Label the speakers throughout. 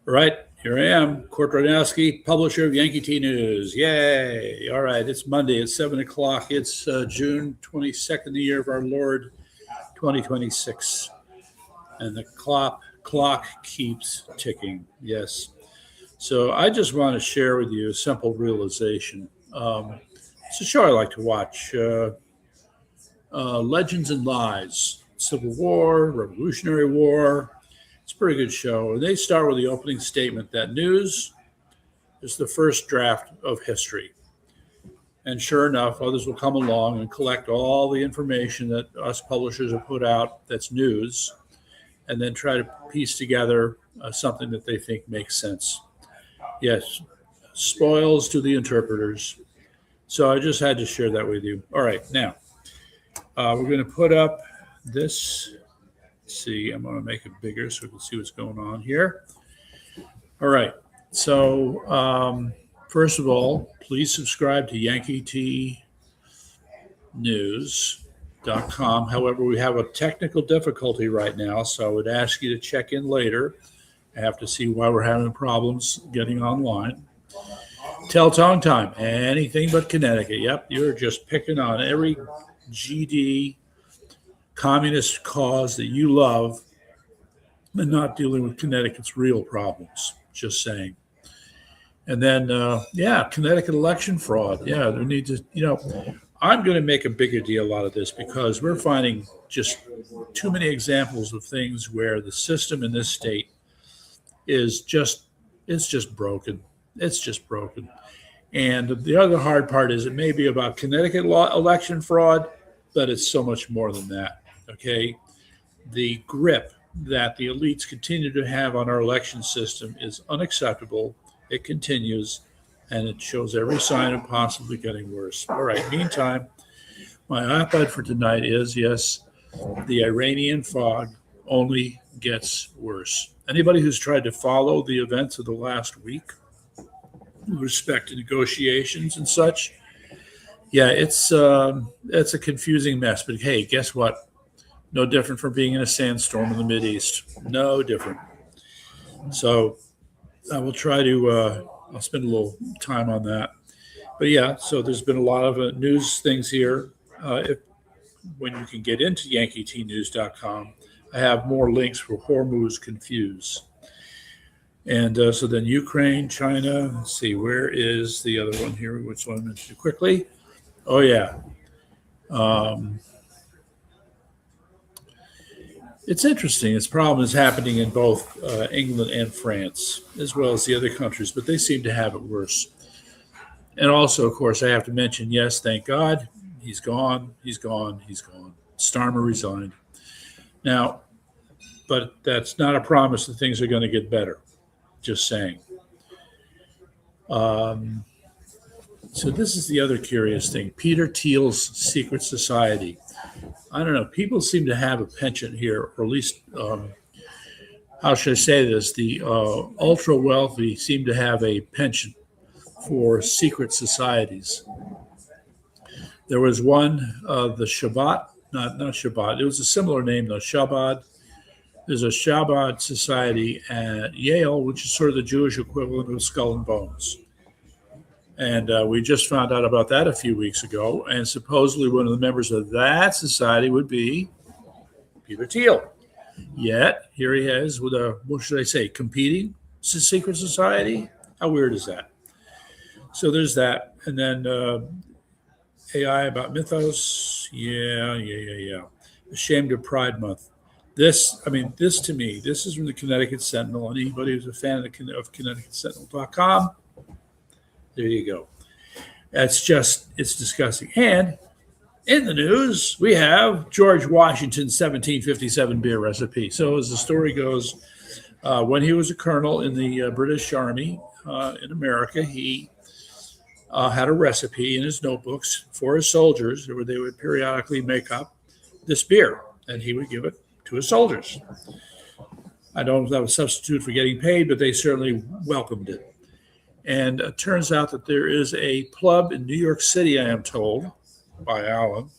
Speaker 1: Right, here I am, Kurt Radowski, publisher of Yankee T News. Yay! All right, it's Monday. It's 7 o'clock. It's June 22nd, the year of our Lord, 2026. And the clock keeps ticking. Yes. So I just want to share with you a simple realization. It's a show I like to watch. Legends and Lies, Civil War, Revolutionary War. It's a pretty good show. And they start with the opening statement that news is the first draft of history. And sure enough, others will come along and collect all the information that us publishers have put out that's news, and then try to piece together something that they think makes sense. Yes, spoils to the interpreters. So I just had to share that with you. All right, now we're going to put up this. Let's see, I'm going to make it bigger so we can see what's going on here. All right, so first of all, please subscribe to yankeetnews.com. However, we have a technical difficulty right now, so I would ask you to check in later. I have to see why we're having problems getting online. Telltone time, anything but Connecticut. Yep, you're just picking on every GD communist cause that you love and not dealing with Connecticut's real problems. Just saying. And then, Connecticut election fraud. Yeah, there needs to, I'm going to make a bigger deal out of this because we're finding just too many examples of things where the system in this state is it's just broken. It's just broken. And the other hard part is it may be about Connecticut election fraud, but it's so much more than that. Okay. The grip that the elites continue to have on our election system is unacceptable. It continues, and it shows every sign of possibly getting worse. All right. Meantime, my op-ed for tonight is yes, the Iranian fog only gets worse. Anybody who's tried to follow the events of the last week with respect to negotiations and such, yeah, it's a confusing mess. But hey, guess what? No different from being in a sandstorm in the Mideast. No different. So I will try to. I'll spend a little time on that. But yeah, so there's been a lot of news things here. When you can get into yankeetnews.com, I have more links for Hormuz Confuse. And so then Ukraine, China. Let's see, where is the other one here? Which one I mentioned quickly? Oh yeah. It's interesting. This problem is happening in both England and France, as well as the other countries, but they seem to have it worse. And also, of course, I have to mention, yes, thank God, he's gone, he's gone, he's gone. Starmer resigned. Now, but that's not a promise that things are going to get better. Just saying. So this is the other curious thing. Peter Thiel's secret society. I don't know. People seem to have a penchant here, or at least, how should I say this? The ultra wealthy seem to have a penchant for secret societies. There was one, the Shabbat, not Shabbat. It was a similar name though. Shabbat. There's a Shabbat society at Yale, which is sort of the Jewish equivalent of Skull and Bones. And we just found out about that a few weeks ago. And supposedly one of the members of that society would be Peter Thiel. Yet, here he is with a, what should I say, competing secret society? How weird is that? So there's that. And then AI about Mythos. Yeah. Ashamed of Pride Month. This to me, this is from the Connecticut Sentinel. And anybody who's a fan of ConnecticutSentinel.com, there you go. It's disgusting. And in the news, we have George Washington's 1757 beer recipe. So as the story goes, when he was a colonel in the British Army in America, he had a recipe in his notebooks for his soldiers where they would periodically make up this beer, and he would give it to his soldiers. I don't know if that was a substitute for getting paid, but they certainly welcomed it. And it turns out that there is a club in New York City, I am told, by Alan,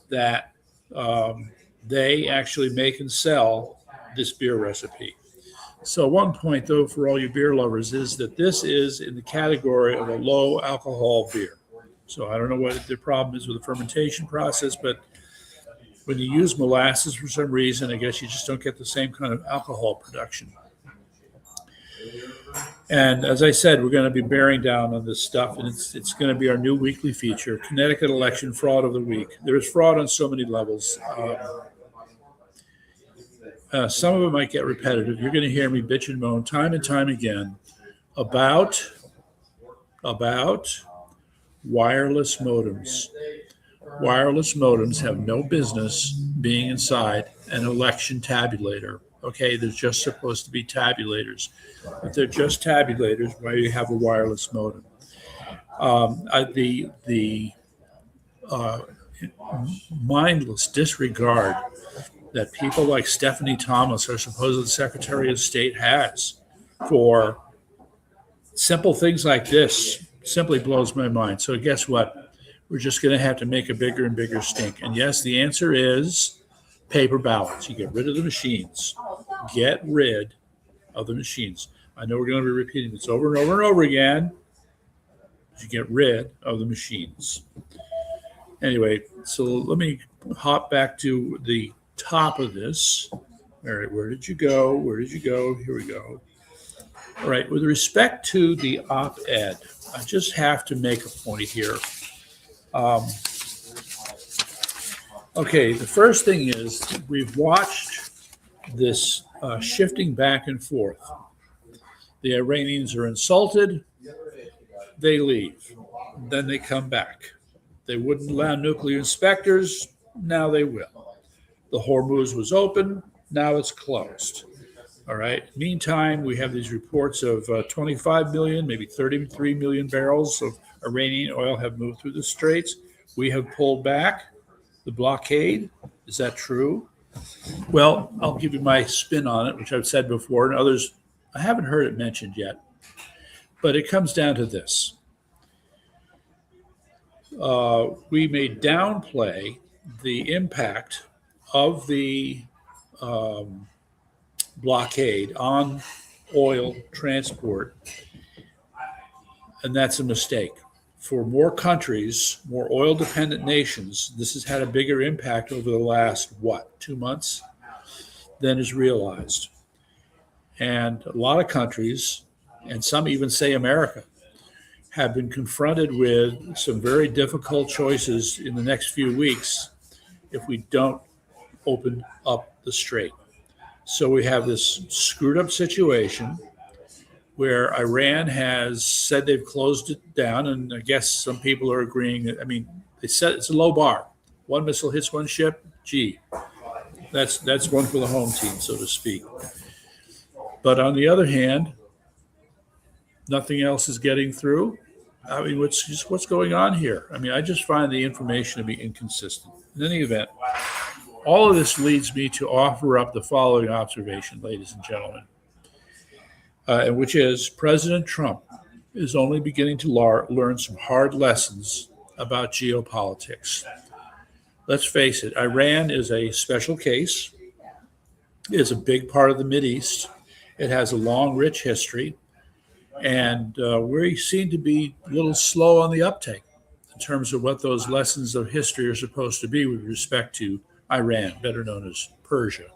Speaker 1: that they actually make and sell this beer recipe. So one point, though, for all you beer lovers is that this is in the category of a low alcohol beer. So I don't know what the problem is with the fermentation process, but when you use molasses for some reason, I guess you just don't get the same kind of alcohol production. And as I said, we're going to be bearing down on this stuff, and it's going to be our new weekly feature, Connecticut Election Fraud of the Week. There is fraud on so many levels. Some of it might get repetitive. You're going to hear me bitch and moan time and time again about wireless modems. Wireless modems have no business being inside an election tabulator. Okay, they're just supposed to be tabulators. If they're just tabulators, why do you have a wireless modem? The mindless disregard that people like Stephanie Thomas, our supposed Secretary of State, has for simple things like this simply blows my mind. So guess what? We're just going to have to make a bigger and bigger stink. And yes, the answer is paper ballots. You get rid of the machines. Get rid of the machines. I know we're going to be repeating this over and over and over again. You get rid of the machines. Anyway, so let me hop back to the top of this. All right, where did you go? Where did you go? Here we go. All right, with respect to the op-ed, I just have to make a point here. Okay, the first thing is we've watched this shifting back and forth. The Iranians are insulted, they leave, then they come back. They wouldn't allow nuclear inspectors, now they will. The Hormuz was open, now it's closed. All right. Meantime, we have these reports of 25 million, maybe 33 million barrels of Iranian oil have moved through the straits. We have pulled back the blockade. Is that true? Well, I'll give you my spin on it, which I've said before, and others, I haven't heard it mentioned yet. But it comes down to this. We may downplay the impact of the blockade on oil transport, and that's a mistake. For more countries, more oil-dependent nations, this has had a bigger impact over the last, 2 months than is realized. And a lot of countries, and some even say America, have been confronted with some very difficult choices in the next few weeks if we don't open up the strait. So we have this screwed up situation where Iran has said they've closed it down, and I guess some people are agreeing. I mean, they said it's a low bar. One missile hits one ship, gee, that's one for the home team, so to speak. But on the other hand, nothing else is getting through. I mean, what's going on here? I mean, I just find the information to be inconsistent. In any event, all of this leads me to offer up the following observation, ladies and gentlemen, which is President Trump is only beginning to learn some hard lessons about geopolitics. Let's face it, Iran is a special case. It is a big part of the Mideast. It has a long, rich history. And we seem to be a little slow on the uptake in terms of what those lessons of history are supposed to be with respect to Iran, better known as Persia.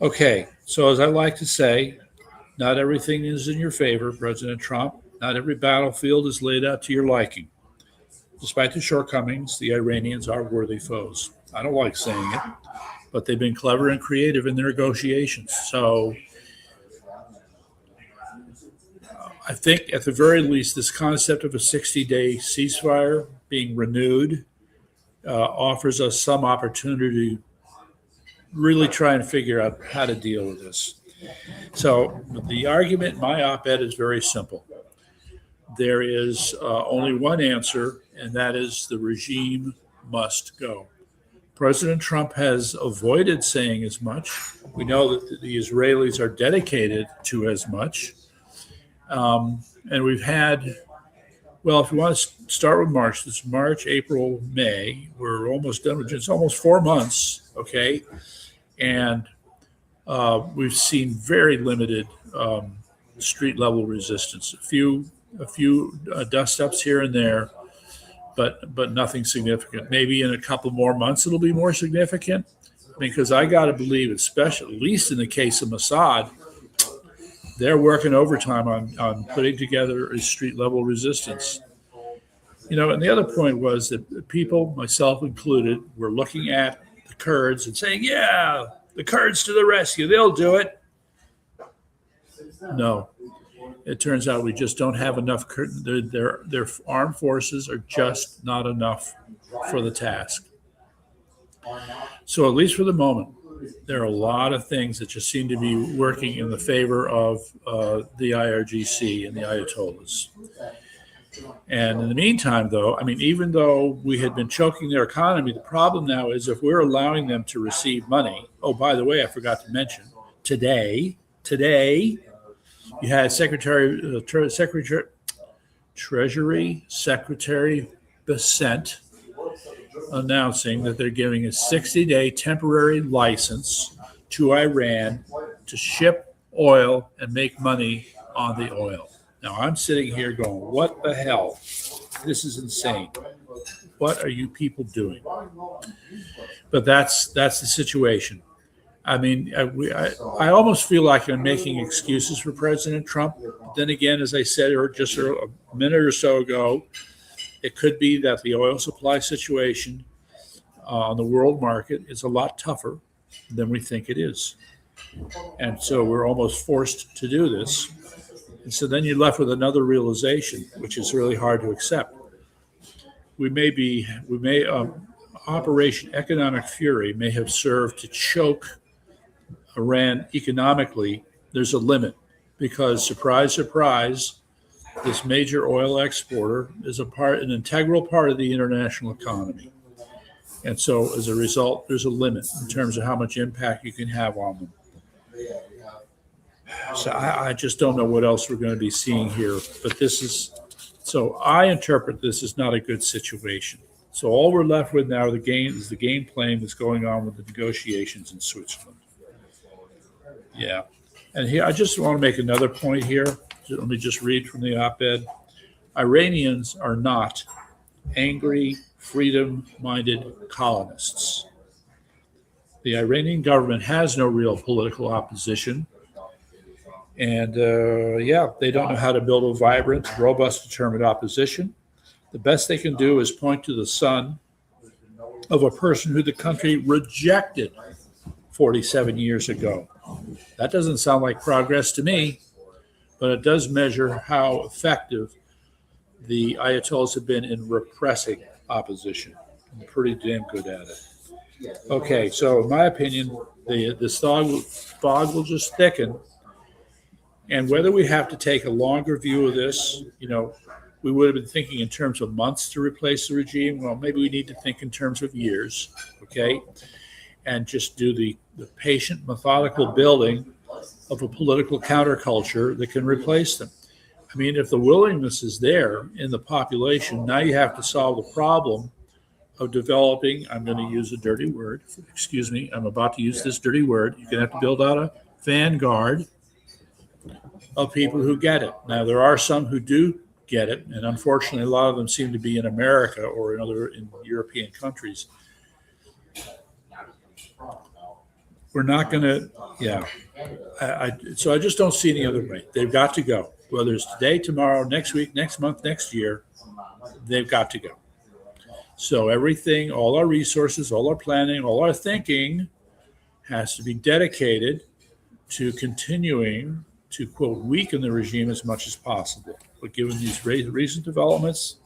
Speaker 1: Okay, so as I like to say, not everything is in your favor, President Trump. Not every battlefield is laid out to your liking. Despite the shortcomings, the Iranians are worthy foes. I don't like saying it, but they've been clever and creative in their negotiations. So I think at the very least, this concept of a 60-day ceasefire being renewed offers us some opportunity to really try and figure out how to deal with this. So the argument in my op-ed is very simple. There is only one answer, and that is the regime must go. President Trump has avoided saying as much. We know that the Israelis are dedicated to as much. And we've had, well, if you want to start with March, this is March, April, May. We're almost done with it. It's almost 4 months, okay? And we've seen very limited street level resistance. A few dust ups here and there, but nothing significant. Maybe in a couple more months it'll be more significant, because I got to believe, especially at least in the case of Mossad, they're working overtime on putting together a street level resistance. And the other point was that people, myself included, were looking at the Kurds and saying, "Yeah, the Kurds to the rescue, they'll do it." No, it turns out we just don't have enough. Their armed forces are just not enough for the task. So at least for the moment, there are a lot of things that just seem to be working in the favor of the IRGC and the Ayatollahs. And in the meantime, though, even though we had been choking their economy, the problem now is if we're allowing them to receive money. Oh, by the way, I forgot to mention, today, you had Treasury Secretary Bessent announcing that they're giving a 60-day temporary license to Iran to ship oil and make money on the oil. Now, I'm sitting here going, what the hell? This is insane. What are you people doing? But that's the situation. I almost feel like I'm making excuses for President Trump. But then again, as I said just a minute or so ago, it could be that the oil supply situation on the world market is a lot tougher than we think it is. And so we're almost forced to do this. And so then you're left with another realization, which is really hard to accept. Operation Economic Fury may have served to choke Iran economically. There's a limit, because surprise, surprise, this major oil exporter is an integral part of the international economy. And so as a result, there's a limit in terms of how much impact you can have on them. So I just don't know what else we're going to be seeing here. But so I interpret this as not a good situation. So all we're left with now is the game playing that's going on with the negotiations in Switzerland. Yeah. And here, I just want to make another point here. Let me just read from the op-ed. Iranians are not angry, freedom-minded colonists. The Iranian government has no real political opposition. And they don't know how to build a vibrant, robust, determined opposition. The best they can do is point to the son of a person who the country rejected 47 years ago. That doesn't sound like progress to me, but it does measure how effective the Ayatollahs have been in repressing opposition. They're pretty damn good at it. Okay, so in my opinion, this fog will just thicken. And whether we have to take a longer view of this, we would have been thinking in terms of months to replace the regime. Well, maybe we need to think in terms of years, okay? And just do the patient, methodical building of a political counterculture that can replace them. If the willingness is there in the population, now you have to solve the problem of developing, I'm going to use a dirty word, excuse me, I'm about to use this dirty word. You're going to have to build out a vanguard of people who get it. Now, there are some who do get it, and unfortunately, a lot of them seem to be in America or in European countries. We're not going to, so I just don't see any other way. They've got to go. Whether it's today, tomorrow, next week, next month, next year, they've got to go. So everything, all our resources, all our planning, all our thinking has to be dedicated to continuing to, quote, weaken the regime as much as possible. But given these recent developments,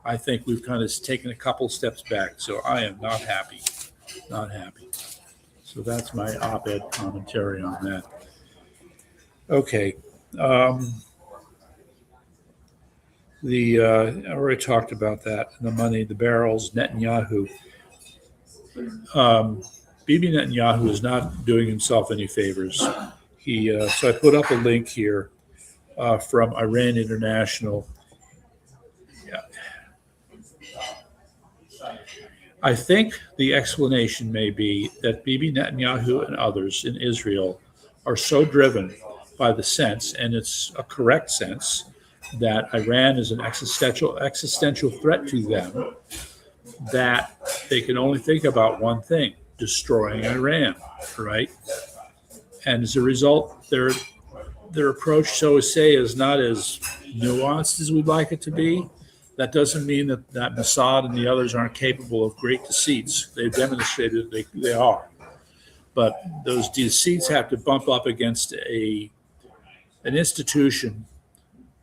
Speaker 1: I think we've kind of taken a couple steps back. So I am not happy. So that's my op-ed commentary on that. Okay. I already talked about that. The money, the barrels, Netanyahu. Bibi Netanyahu is not doing himself any favors. So I put up a link here from Iran International. Yeah. I think the explanation may be that Bibi Netanyahu and others in Israel are so driven by the sense, and it's a correct sense, that Iran is an existential threat to them, that they can only think about one thing: destroying Iran, right? And as a result, their approach, so to say, is not as nuanced as we'd like it to be. That doesn't mean that Mossad and the others aren't capable of great deceits. They've demonstrated they are. But those deceits have to bump up against an institution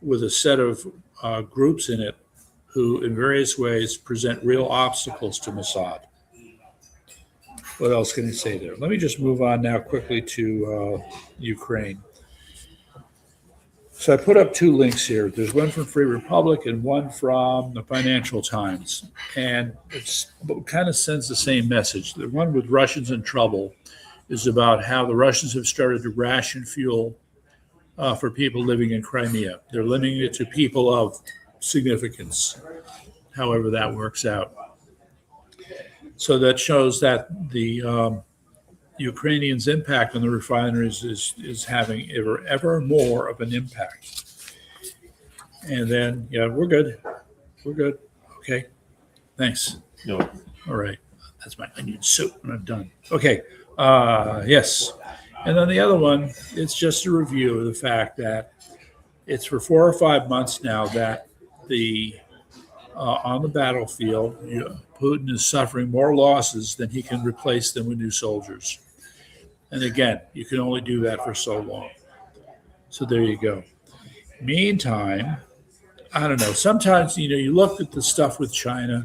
Speaker 1: with a set of groups in it who, in various ways, present real obstacles to Mossad. What else can I say there? Let me just move on now quickly to Ukraine. So I put up two links here. There's one from Free Republic and one from the Financial Times. And it kind of sends the same message. The one with Russians in trouble is about how the Russians have started to ration fuel for people living in Crimea. They're limiting it to people of significance, however that works out. So that shows that the Ukrainians' impact on the refineries is having ever more of an impact. And then, yeah, we're good. We're good. Okay. Thanks.
Speaker 2: No.
Speaker 1: All right. That's my onion soup when I'm done. Okay. Yes. And then the other one, it's just a review of the fact that it's for 4 or 5 months now that on the battlefield, Putin is suffering more losses than he can replace them with new soldiers. And again, you can only do that for so long. So there you go. Meantime, I don't know. Sometimes, you look at the stuff with China,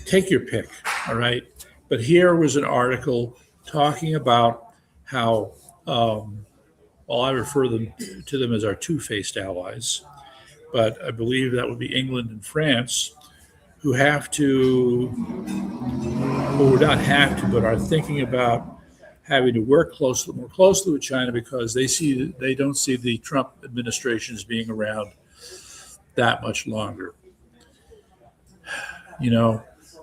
Speaker 1: take your pick, all right? But here was an article talking about how, I refer to them as our two-faced allies, but I believe that would be England and France, who have to, or not have to, but are thinking about having to work more closely with China because they don't see the Trump administration as being around that much longer.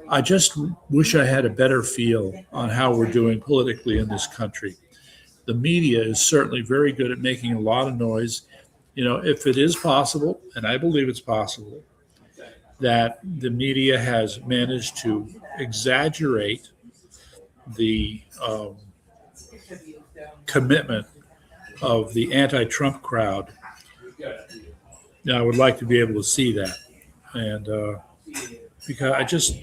Speaker 1: I just wish I had a better feel on how we're doing politically in this country. The media is certainly very good at making a lot of noise. If it is possible, and I believe it's possible, that the media has managed to exaggerate the commitment of the anti-Trump crowd. Now, I would like to be able to see that. And because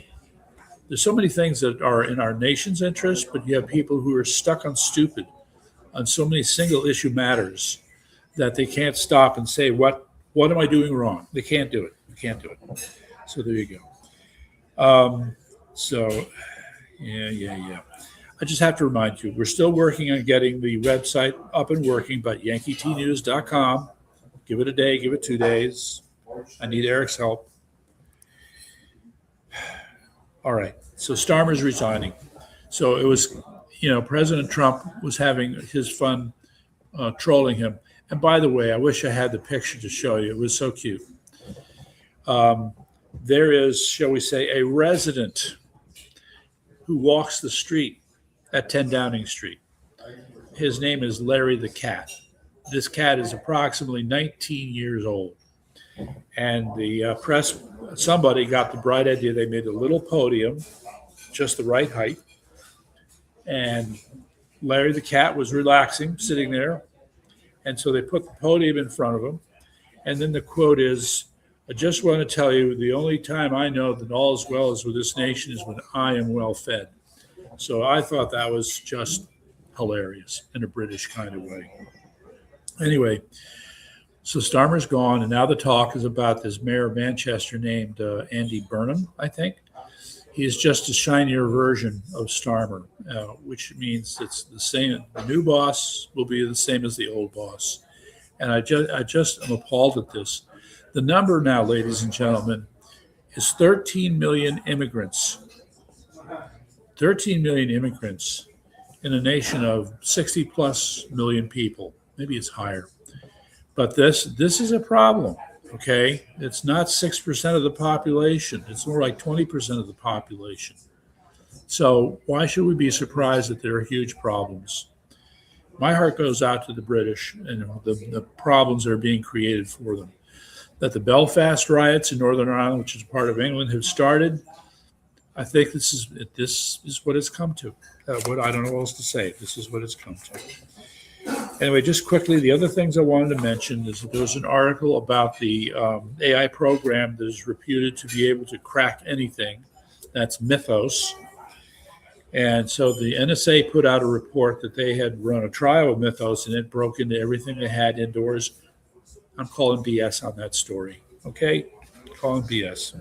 Speaker 1: there's so many things that are in our nation's interest, but you have people who are stuck on stupid on so many single issue matters that they can't stop and say, what am I doing wrong? They can't do it. They can't do it. So there you go. Yeah. I just have to remind you, we're still working on getting the website up and working, but yankeetnews.com. Give it a day, give it 2 days. I need Eric's help. All right. So Starmer's resigning. So it was, President Trump was having his fun trolling him. And by the way, I wish I had the picture to show you. It was so cute. There is, shall we say, a resident who walks the street at 10 Downing Street. His name is Larry the Cat. This cat is approximately 19 years old. And the somebody got the bright idea. They made a little podium, just the right height. And Larry the Cat was relaxing, sitting there. And so they put the podium in front of him. And then the quote is, "I just want to tell you, the only time I know that all is well is with this nation is when I am well fed." So I thought that was just hilarious in a British kind of way. Anyway, so Starmer's gone, and now the talk is about this mayor of Manchester named Andy Burnham, I think. He's just a shinier version of Starmer, which means it's the same. The new boss will be the same as the old boss. And I just am appalled at this. The number now, ladies and gentlemen, is 13 million immigrants. 13 million immigrants in a nation of 60 plus million people. Maybe it's higher. But this is a problem, okay? It's not 6% of the population. It's more like 20% of the population. So why should we be surprised that there are huge problems? My heart goes out to the British and the problems that are being created for them. That the Belfast riots in Northern Ireland, which is part of England, have started. I think this is what it's come to. What I don't know what else to say. This is what it's come to. Anyway, just quickly, the other things I wanted to mention is that there was an article about the AI program that is reputed to be able to crack anything. That's Mythos. And so the NSA put out a report that they had run a trial with Mythos and it broke into everything they had indoors. I'm calling BS on that story. Okay? Calling BS.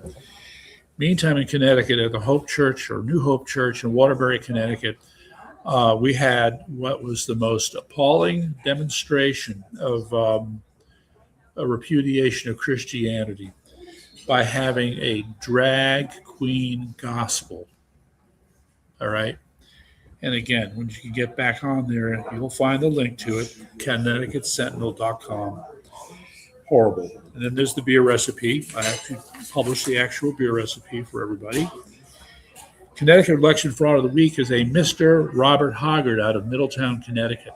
Speaker 1: Meantime, in Connecticut, at the Hope Church or New Hope Church in Waterbury, Connecticut, we had what was the most appalling demonstration of a repudiation of Christianity by having a drag queen gospel. All right. And again, when you can get back on there, you'll find the link to it, ConnecticutSentinel.com. Horrible. And then there's the beer recipe. I actually published the actual beer recipe for everybody. Connecticut election fraud of the week is a Mr. Robert Hoggard out of Middletown, Connecticut,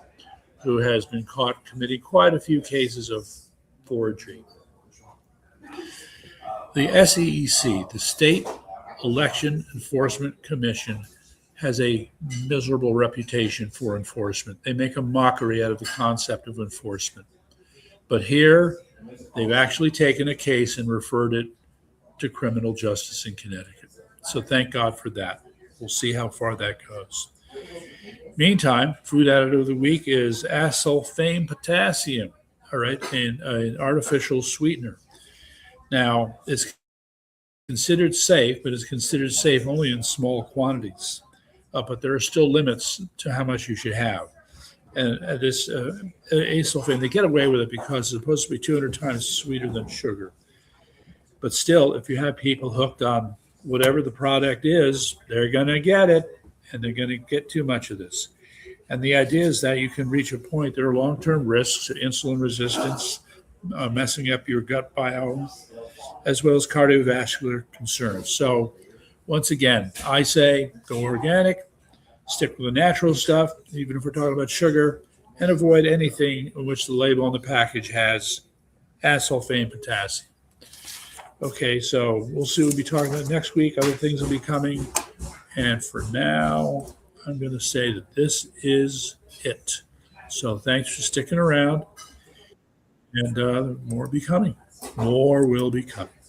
Speaker 1: who has been caught committing quite a few cases of forgery. The SEC, the State Election Enforcement Commission, has a miserable reputation for enforcement. They make a mockery out of the concept of enforcement. But here, they've actually taken a case and referred it to criminal justice in Connecticut. So thank God for that. We'll see how far that goes. Meantime, food additive of the week is acesulfame potassium, all right, an artificial sweetener. Now, it's considered safe, but it's considered safe only in small quantities. But there are still limits to how much you should have. And this acesulfame, they get away with it because it's supposed to be 200 times sweeter than sugar. But still, if you have people hooked on whatever the product is, they're going to get it, and they're going to get too much of this. And the idea is that you can reach a point, there are long-term risks, insulin resistance, messing up your gut biome, as well as cardiovascular concerns. So once again, I say go organic, stick with the natural stuff, even if we're talking about sugar, and avoid anything in which the label on the package has acesulfame potassium. Okay, so we'll see what we'll be talking about next week. Other things will be coming. And for now, I'm going to say that this is it. So thanks for sticking around. And more will be coming. More will be coming.